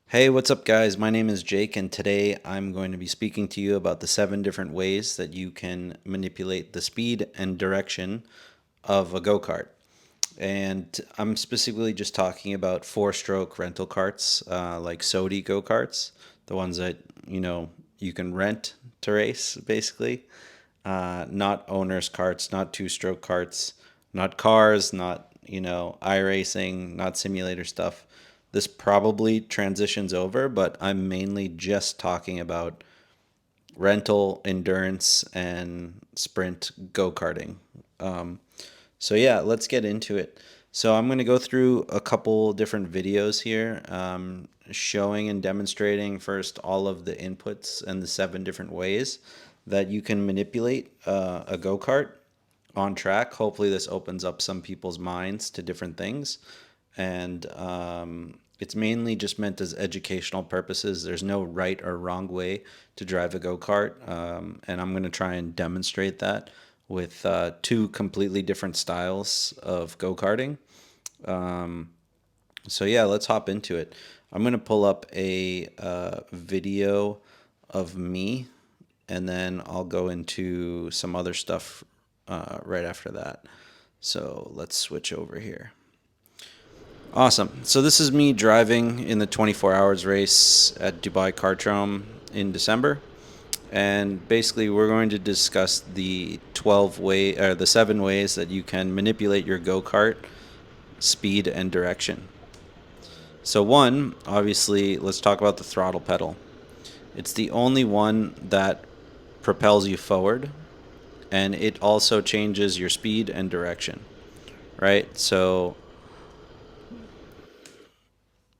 Hey, what's up, guys? My name is Jake, and today I'm going to be speaking to you about the 7 different ways that you can manipulate the speed and direction of a go kart. And I'm specifically just talking about four-stroke rental carts, like Sodi go karts, the ones that you can rent to race, basically. Not owners' carts, not two-stroke carts, not cars, not iRacing, not simulator stuff. This probably transitions over, but I'm mainly just talking about rental, endurance, and sprint go karting. So yeah, let's get into it. So I'm going to go through a couple different videos here, showing and demonstrating first all of the inputs and the 7 different ways that you can manipulate a go kart on track. Hopefully, this opens up some people's minds to different things, and it's mainly just meant as educational purposes. There's no right or wrong way to drive a go kart, and I'm going to try and demonstrate that with two completely different styles of go karting. So yeah, let's hop into it. I'm gonna pull up a video of me, and then I'll go into some other stuff right after that. So let's switch over here. Awesome. So this is me driving in the 24 hours race at Dubai Kartdrome in December. And basically, we're going to discuss the 7 ways that you can manipulate your go kart speed and direction. So, one, obviously, let's talk about the throttle pedal. It's the only one that propels you forward, and it also changes your speed and direction, right? So,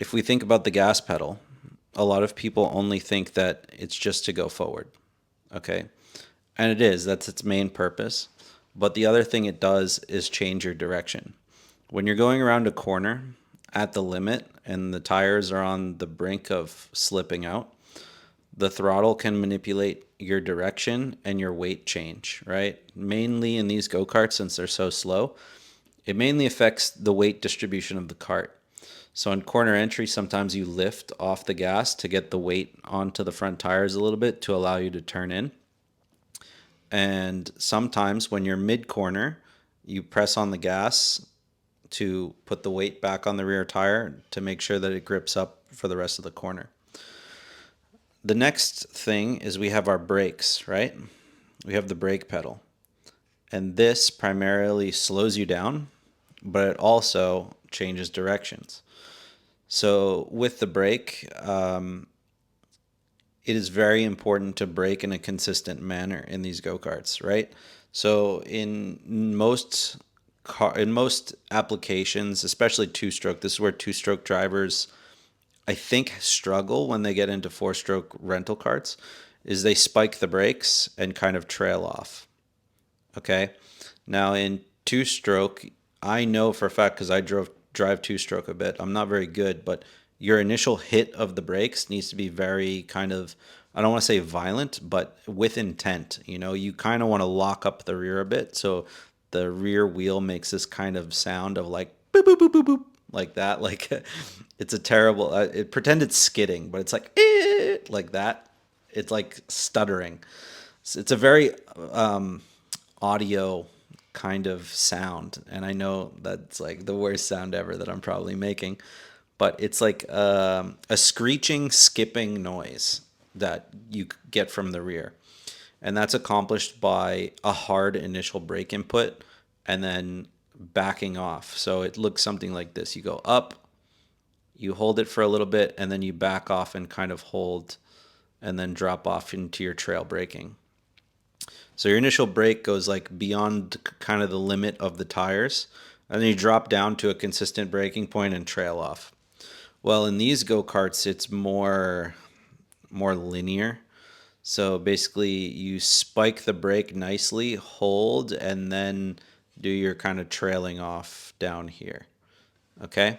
if we think about the gas pedal, a lot of people only think that it's just to go forward, okay? And it is, that's its main purpose. But the other thing it does is change your direction. When you're going around a corner at the limit and the tires are on the brink of slipping out, the throttle can manipulate your direction and your weight change, right? Mainly in these go karts, since they're so slow, it mainly affects the weight distribution of the cart. So in corner entry, sometimes you lift off the gas to get the weight onto the front tires a little bit to allow you to turn in. And sometimes when you're mid corner, you press on the gas to put the weight back on the rear tire to make sure that it grips up for the rest of the corner. The next thing is we have our brakes, right? We have the brake pedal. And this primarily slows you down, but it also changes directions. So with the brake, it is very important to brake in a consistent manner in these go-karts, right? So in most applications, especially two-stroke, this is where two-stroke drivers I think struggle when they get into four-stroke rental carts, is they spike the brakes and kind of trail off. Okay? Now in two-stroke, I know for a fact because I drive two-stroke a bit. I'm not very good, but your initial hit of the brakes needs to be very kind of, I don't want to say violent, but with intent. You kind of want to lock up the rear a bit, so the rear wheel makes this kind of sound of like boop boop boop boop boop, like that. Like it's a terrible. Pretend it's skidding, but it's like that. It's like stuttering. It's a very audio kind of sound, and I know that's like the worst sound ever that I'm probably making, but it's like a screeching, skipping noise that you get from the rear, and that's accomplished by a hard initial brake input and then backing off. So it looks something like this: you go up, you hold it for a little bit, and then you back off and kind of hold, and then drop off into your trail braking. So your initial brake goes like beyond kind of the limit of the tires, and then you drop down to a consistent braking point and trail off. Well, in these go-karts, it's more linear. So basically, you spike the brake nicely, hold, and then do your kind of trailing off down here. Okay?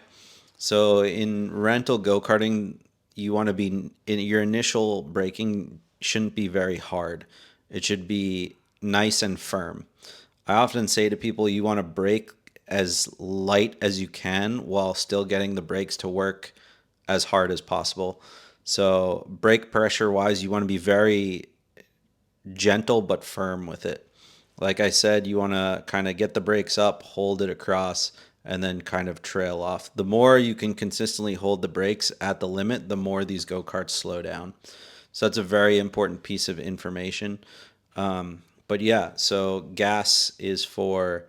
So in rental go-karting, you want to be in your initial braking shouldn't be very hard. It should be nice and firm. I often say to people you want to brake as light as you can while still getting the brakes to work as hard as possible. So brake pressure wise, you want to be very gentle but firm with it. Like I said, you want to kind of get the brakes up, hold it across, and then kind of trail off. The more you can consistently hold the brakes at the limit, the more these go-karts slow down. So that's a very important piece of information. But yeah, so gas is for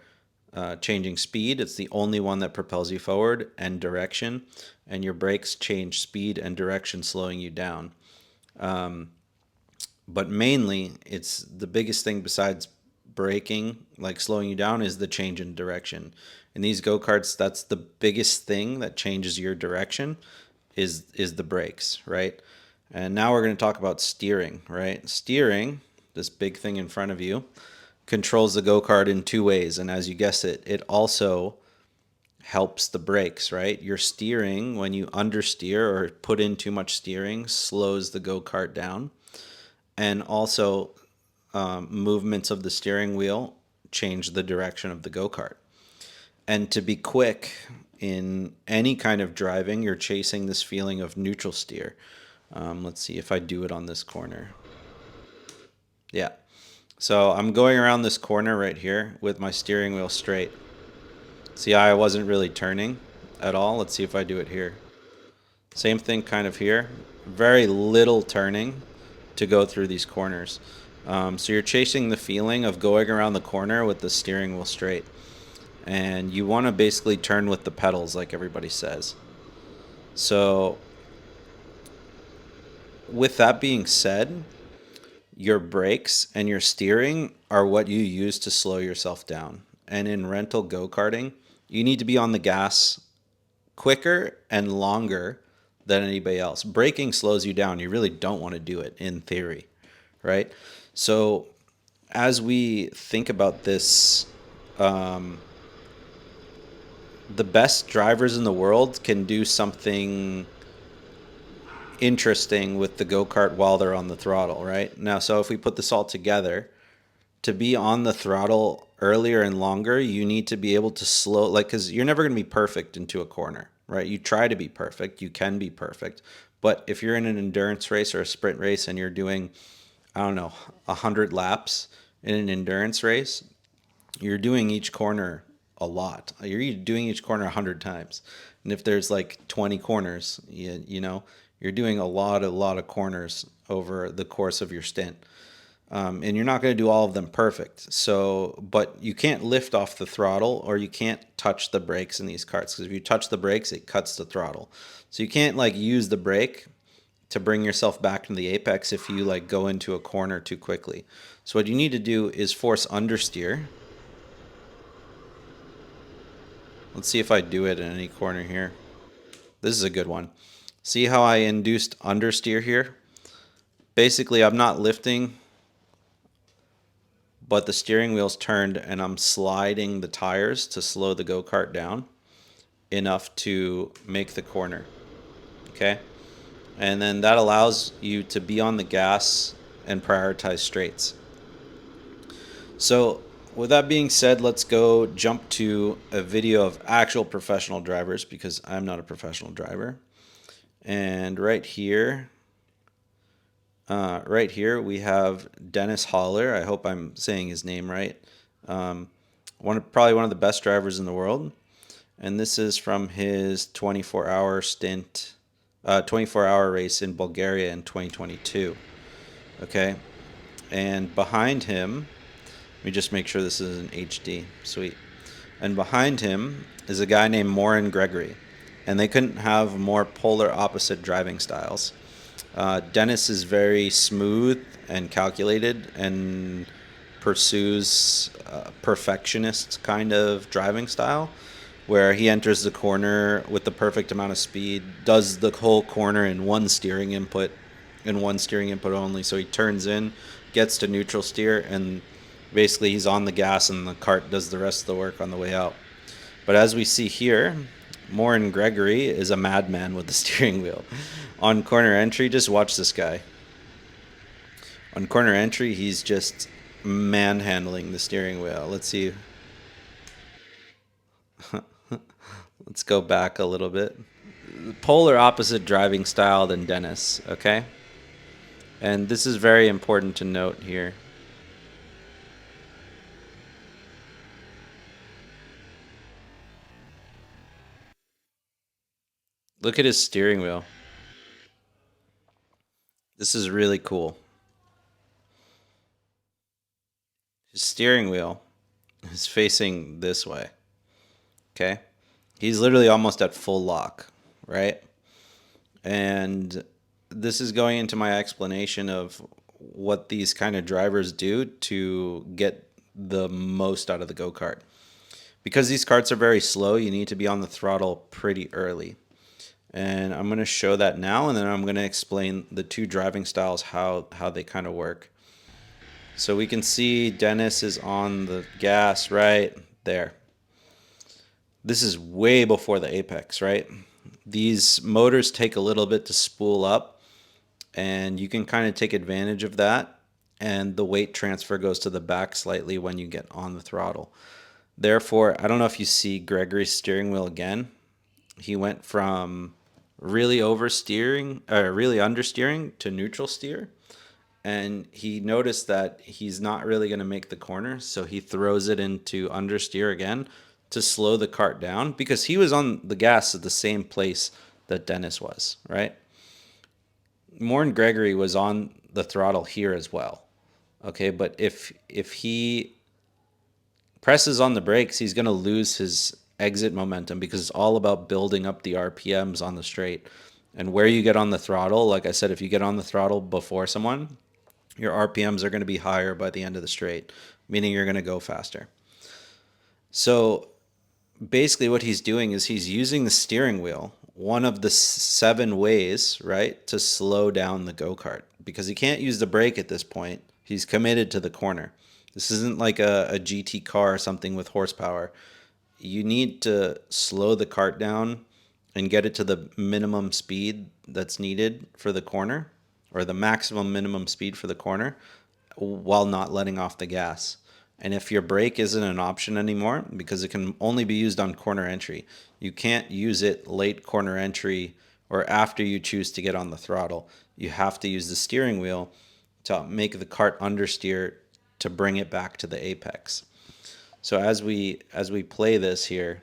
changing speed. It's the only one that propels you forward, and direction. And your brakes change speed and direction, slowing you down. But mainly, it's the biggest thing besides braking, like slowing you down, is the change in direction. In these go-karts, that's the biggest thing that changes your direction is the brakes, right? And now we're going to talk about steering, right? Steering, this big thing in front of you, controls the go-kart in two ways. And as you guessed it, it also helps the brakes, right? Your steering, when you understeer or put in too much steering, slows the go-kart down. And also, movements of the steering wheel change the direction of the go-kart. And to be quick in any kind of driving, you're chasing this feeling of neutral steer. Let's see if I do it on this corner. Yeah. So I'm going around this corner right here with my steering wheel straight. See how I wasn't really turning at all? Let's see if I do it here. Same thing kind of here. Very little turning to go through these corners. So you're chasing the feeling of going around the corner with the steering wheel straight. And you want to basically turn with the pedals like everybody says. So with that being said, your brakes and your steering are what you use to slow yourself down. And in rental go-karting, you need to be on the gas quicker and longer than anybody else. Braking slows you down. You really don't want to do it in theory, right? So as we think about this, the best drivers in the world can do something interesting with the go-kart while they're on the throttle, right? Now, so if we put this all together, to be on the throttle earlier and longer, you need to be able to slow, like, because you're never going to be perfect into a corner, right? You try to be perfect, you can be perfect. But if you're in an endurance race or a sprint race and you're doing, I don't know, 100 laps in an endurance race, you're doing each corner a lot. You're doing each corner 100 times. And if there's like 20 corners, you're doing a lot of corners over the course of your stint. And you're not going to do all of them perfect. So, but you can't lift off the throttle or you can't touch the brakes in these carts, because if you touch the brakes, it cuts the throttle. So you can't like use the brake to bring yourself back into the apex if you like go into a corner too quickly. So what you need to do is force understeer. Let's see if I do it in any corner here. This is a good one. See how I induced understeer here? Basically, I'm not lifting, but the steering wheel's turned and I'm sliding the tires to slow the go-kart down enough to make the corner. Okay? And then that allows you to be on the gas and prioritize straights. So with that being said, let's go jump to a video of actual professional drivers, because I'm not a professional driver. And right here we have Dennis Holler. I hope I'm saying his name right. Probably one of the best drivers in the world. And this is from his 24-hour stint, 24-hour race in Bulgaria in 2022. Okay, and behind him, let me just make sure this is in HD. Sweet. And behind him is a guy named Morin Gregory. And they couldn't have more polar opposite driving styles. Dennis is very smooth and calculated and pursues perfectionist kind of driving style, where he enters the corner with the perfect amount of speed, does the whole corner in one steering input only. So he turns in, gets to neutral steer, and basically he's on the gas and the cart does the rest of the work on the way out. But as we see here, Morin Gregory is a madman with the steering wheel. On corner entry, just watch this guy. On corner entry, he's just manhandling the steering wheel. Let's see. Let's go back a little bit. polar opposite driving style than Dennis, okay? And this is very important to note here. Look at his steering wheel. This is really cool. His steering wheel is facing this way, okay? He's literally almost at full lock, right? And this is going into my explanation of what these kind of drivers do to get the most out of the go-kart. Because these karts are very slow, you need to be on the throttle pretty early. And I'm going to show that now, and then I'm going to explain the two driving styles, how they kind of work. So we can see Dennis is on the gas right there. This is way before the apex, right? These motors take a little bit to spool up, and you can kind of take advantage of that. And the weight transfer goes to the back slightly when you get on the throttle. Therefore, I don't know if you see Gregory's steering wheel again. He went from really oversteering, or really understeering to neutral steer. And he noticed that he's not really going to make the corner, so he throws it into understeer again to slow the cart down because he was on the gas at the same place that Dennis was, right? Morton Gregory was on the throttle here as well. Okay, but if he presses on the brakes, he's going to lose his exit momentum because it's all about building up the RPMs on the straight. And where you get on the throttle, like I said, if you get on the throttle before someone, your RPMs are going to be higher by the end of the straight, meaning you're going to go faster. So basically what he's doing is he's using the steering wheel, one of the 7 ways, right, to slow down the go-kart because he can't use the brake at this point. He's committed to the corner. This isn't like a GT car or something with horsepower. You need to slow the cart down and get it to the minimum speed that's needed for the corner, or the maximum minimum speed for the corner, while not letting off the gas. And if your brake isn't an option anymore, because it can only be used on corner entry, you can't use it late corner entry or after you choose to get on the throttle. You have to use the steering wheel to make the cart understeer to bring it back to the apex. So as we play this here,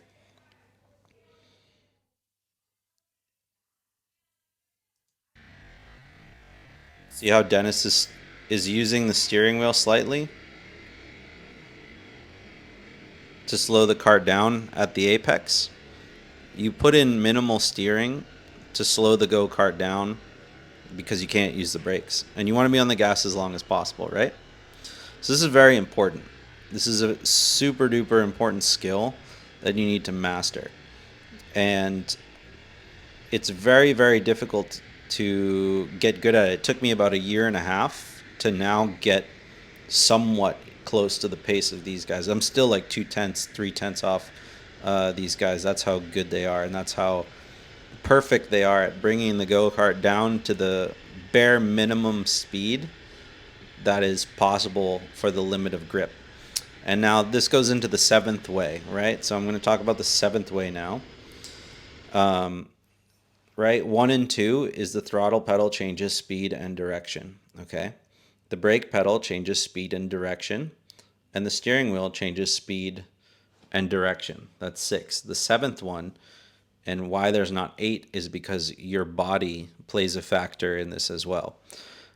see how Dennis is using the steering wheel slightly to slow the cart down at the apex. You put in minimal steering to slow the go-kart down because you can't use the brakes. And you want to be on the gas as long as possible, right? So this is very important. This is a super duper important skill that you need to master. And it's very, very difficult to get good at it. It took me about a year and a half to now get somewhat close to the pace of these guys. I'm still like 2/10, 3/10 off these guys. That's how good they are, and that's how perfect they are at bringing the go-kart down to the bare minimum speed that is possible for the limit of grip. And now this goes into the 7th way, right? So I'm going to talk about the 7th way now. Right? 1 and 2 is the throttle pedal changes speed and direction, okay? The brake pedal changes speed and direction, and the steering wheel changes speed and direction. That's 6. The 7th one, and why there's not 8, is because your body plays a factor in this as well.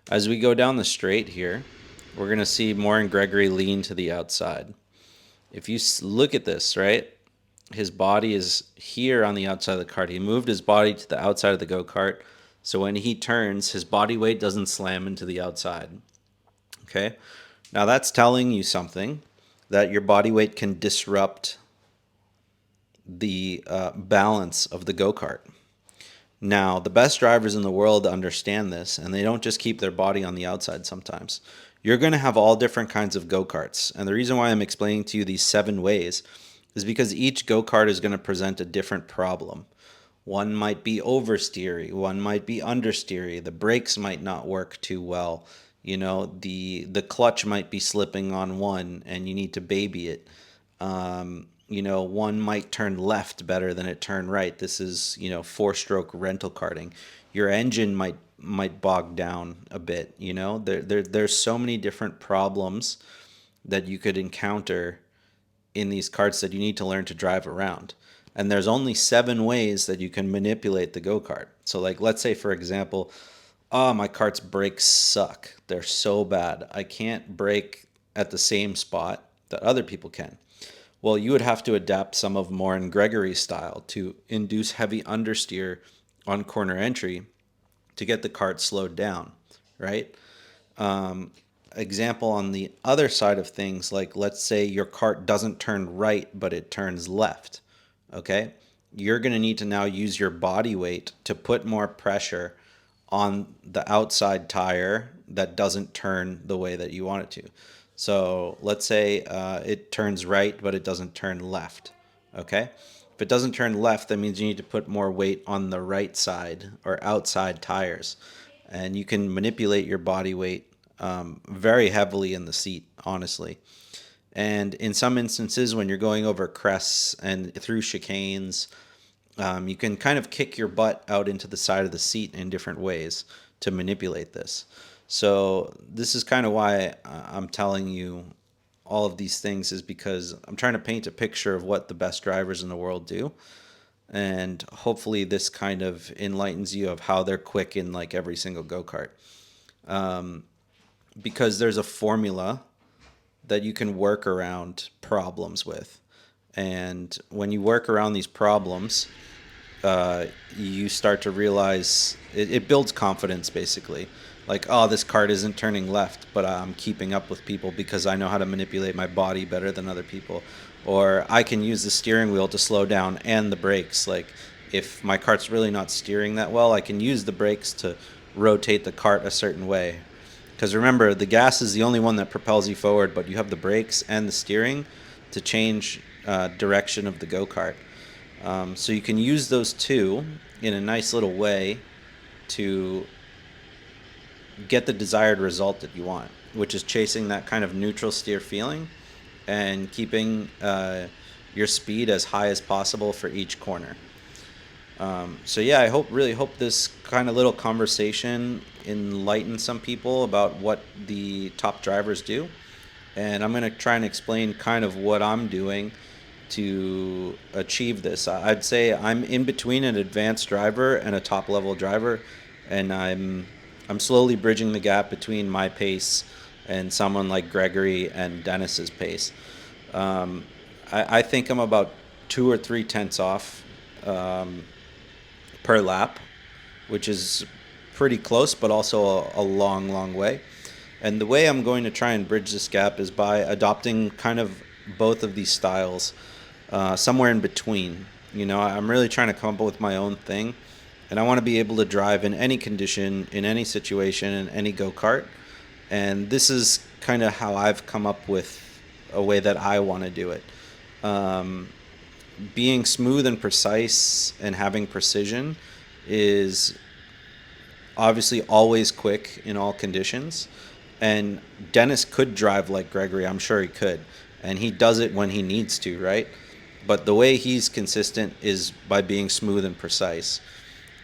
As we go down the straight here, we're going to see Moore Gregory lean to the outside. If you look at this, right, his body is here on the outside of the cart. He moved his body to the outside of the go-kart, so when he turns, his body weight doesn't slam into the outside. Okay? Now that's telling you something, that your body weight can disrupt the balance of the go-kart. Now, the best drivers in the world understand this, and they don't just keep their body on the outside sometimes. You're going to have all different kinds of go-karts, and the reason why I'm explaining to you these 7 ways is because each go-kart is going to present a different problem. One might be oversteery, one might be understeery, the brakes might not work too well, you know, the clutch might be slipping on one and you need to baby it. one might turn left better than it turn right. This is, four-stroke rental karting. Your engine might bog down a bit. There's so many different problems that you could encounter in these karts that you need to learn to drive around. And there's only 7 ways that you can manipulate the go-kart. So like, let's say for example, oh, my kart's brakes suck. They're so bad. I can't brake at the same spot that other people can. Well, you would have to adapt some of more in Gregory's style to induce heavy understeer on corner entry to get the kart slowed down, right? Example on the other side of things, like let's say your kart doesn't turn right, but it turns left, okay? You're going to need to now use your body weight to put more pressure on the outside tire that doesn't turn the way that you want it to. So let's say it turns right, but it doesn't turn left, okay? If it doesn't turn left, that means you need to put more weight on the right side or outside tires. And you can manipulate your body weight very heavily in the seat, honestly. And in some instances, when you're going over crests and through chicanes, you can kind of kick your butt out into the side of the seat in different ways to manipulate this. So this is kind of why I'm telling you all of these things, is because I'm trying to paint a picture of what the best drivers in the world do. And hopefully this kind of enlightens you of how they're quick in like every single go-kart. Because there's a formula that you can work around problems with. And when you work around these problems, you start to realize it builds confidence, basically. Like, oh, this kart isn't turning left, but I'm keeping up with people because I know how to manipulate my body better than other people. Or I can use the steering wheel to slow down and the brakes. Like, if my kart's really not steering that well, I can use the brakes to rotate the kart a certain way. Because remember, the gas is the only one that propels you forward, but you have the brakes and the steering to change direction of the go-kart. So you can use those two in a nice little way to get the desired result that you want, which is chasing that kind of neutral steer feeling and keeping your speed as high as possible for each corner. So yeah, really hope this kind of little conversation enlightens some people about what the top drivers do. And I'm going to try and explain kind of what I'm doing to achieve this. I'd say I'm in between an advanced driver and a top level driver, and I'm slowly bridging the gap between my pace and someone like Gregory and Dennis's pace. I think I'm about 2 or 3 tenths off per lap, which is pretty close, but also a long, long way. And the way I'm going to try and bridge this gap is by adopting kind of both of these styles, somewhere in between. I'm really trying to come up with my own thing, and I want to be able to drive in any condition, in any situation, in any go-kart. And this is kind of how I've come up with a way that I want to do it. Being smooth and precise and having precision is obviously always quick in all conditions. And Dennis could drive like Gregory, I'm sure he could. And he does it when he needs to, right? But the way he's consistent is by being smooth and precise.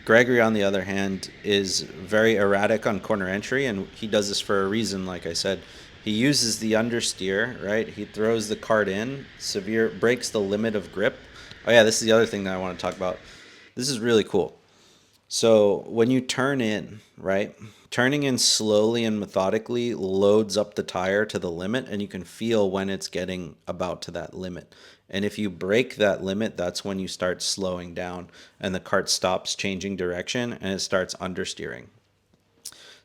Gregory, on the other hand, is very erratic on corner entry, and he does this for a reason, like I said. He uses the understeer, right? He throws the kart in, breaks the limit of grip. Oh yeah, this is the other thing that I want to talk about. This is really cool. So when you turn in, right, turning in slowly and methodically loads up the tire to the limit, and you can feel when it's getting about to that limit. And if you break that limit, that's when you start slowing down and the kart stops changing direction and it starts understeering.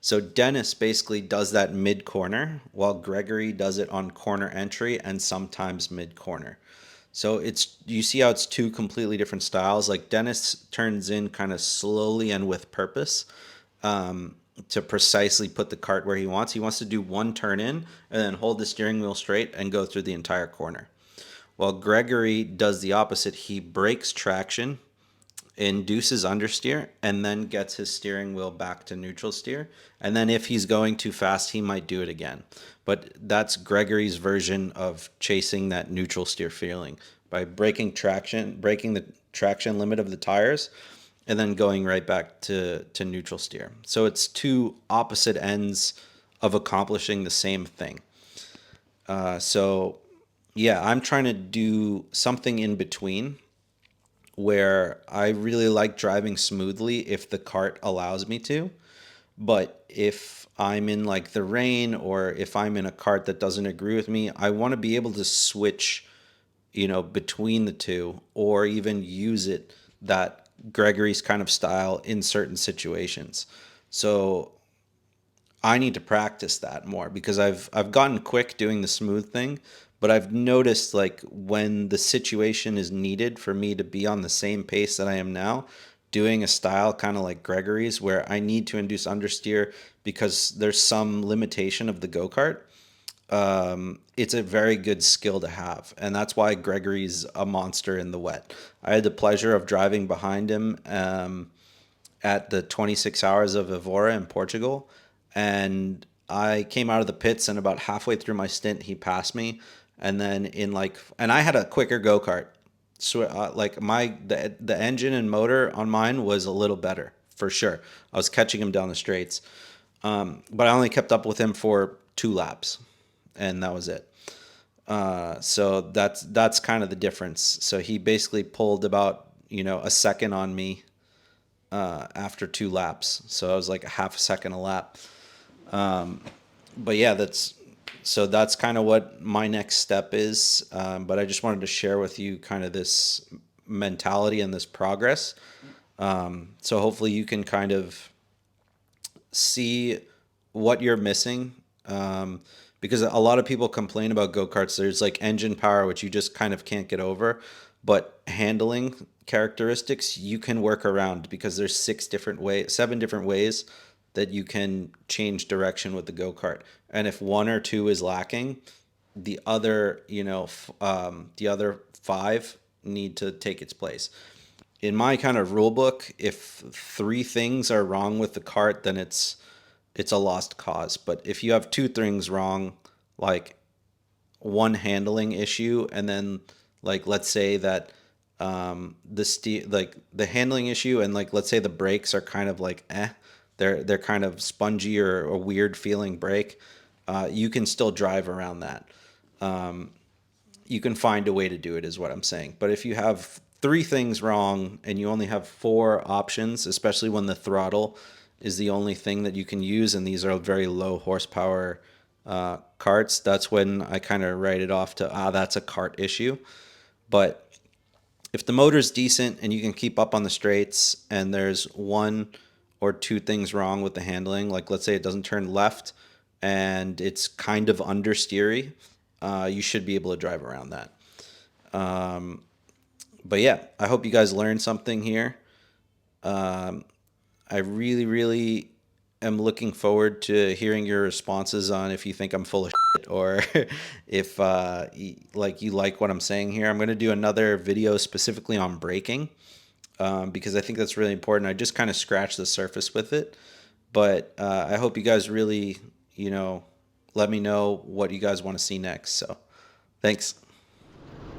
So Dennis basically does that mid-corner, while Gregory does it on corner entry and sometimes mid-corner. So you see how it's two completely different styles. Like Dennis turns in kind of slowly and with purpose, to precisely put the kart where he wants. He wants to do one turn in and then hold the steering wheel straight and go through the entire corner. While Gregory does the opposite. He breaks traction, induces understeer, and then gets his steering wheel back to neutral steer. And then if he's going too fast, he might do it again. But that's Gregory's version of chasing that neutral steer feeling. by breaking the traction limit of the tires, and then going right back to neutral steer. So it's two opposite ends of accomplishing the same thing. So yeah, I'm trying to do something in between where I really like driving smoothly if the cart allows me to. But if I'm in like the rain or if I'm in a cart that doesn't agree with me, I want to be able to switch, between the two, or even use it that Gregory's kind of style in certain situations. So I need to practice that more because I've gotten quick doing the smooth thing, but I've noticed like when the situation is needed for me to be on the same pace that I am now, doing a style kind of like Gregory's where I need to induce understeer because there's some limitation of the go-kart. It's a very good skill to have, and that's why Gregory's a monster in the wet. I had the pleasure of driving behind him at the 26 hours of Evora in Portugal. And I came out of the pits, and about halfway through my stint, he passed me. And then and I had a quicker go kart. So like the engine and motor on mine was a little better for sure. I was catching him down the straights, but I only kept up with him for 2 laps, and that was it. So that's kind of the difference. So he basically pulled about a second on me after 2 laps. So I was like a half a second a lap. But yeah, that's kind of what my next step is. But I just wanted to share with you kind of this mentality and this progress. So hopefully you can kind of see what you're missing. Because a lot of people complain about go-karts. There's like engine power, which you just kind of can't get over, but handling characteristics you can work around because there's 7 different ways that you can change direction with the go-kart. And if one or two is lacking, the other, the other 5 need to take its place. In my kind of rule book, if 3 things are wrong with the cart, then it's a lost cause. But if you have 2 things wrong, like one handling issue, and then like let's say that the handling issue, and like let's say the brakes are kind of like they're kind of spongy or a weird feeling brake, you can still drive around that. You can find a way to do it, is what I'm saying. But if you have 3 things wrong and you only have 4 options, especially when the throttle is the only thing that you can use, and these are very low horsepower carts, that's when I kind of write it off to that's a cart issue. But if the motor's decent and you can keep up on the straights, and there's 1 or 2 things wrong with the handling, like let's say it doesn't turn left and it's kind of understeery, you should be able to drive around that. But yeah, I hope you guys learned something here. I really, really am looking forward to hearing your responses on if you think I'm full of shit, or if you like what I'm saying here. I'm going to do another video specifically on braking, because I think that's really important. I just kind of scratched the surface with it, but I hope you guys really, let me know what you guys want to see next. So thanks.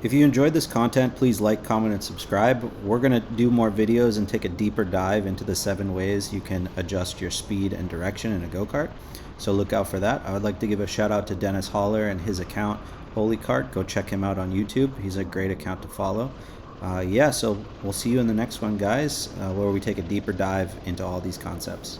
If you enjoyed this content, please like, comment, and subscribe. We're going to do more videos and take a deeper dive into the 7 ways you can adjust your speed and direction in a go-kart. So look out for that. I would like to give a shout out to Dennis Holler and his account, Holy Kart. Go check him out on YouTube. He's a great account to follow. So we'll see you in the next one, guys, where we take a deeper dive into all these concepts.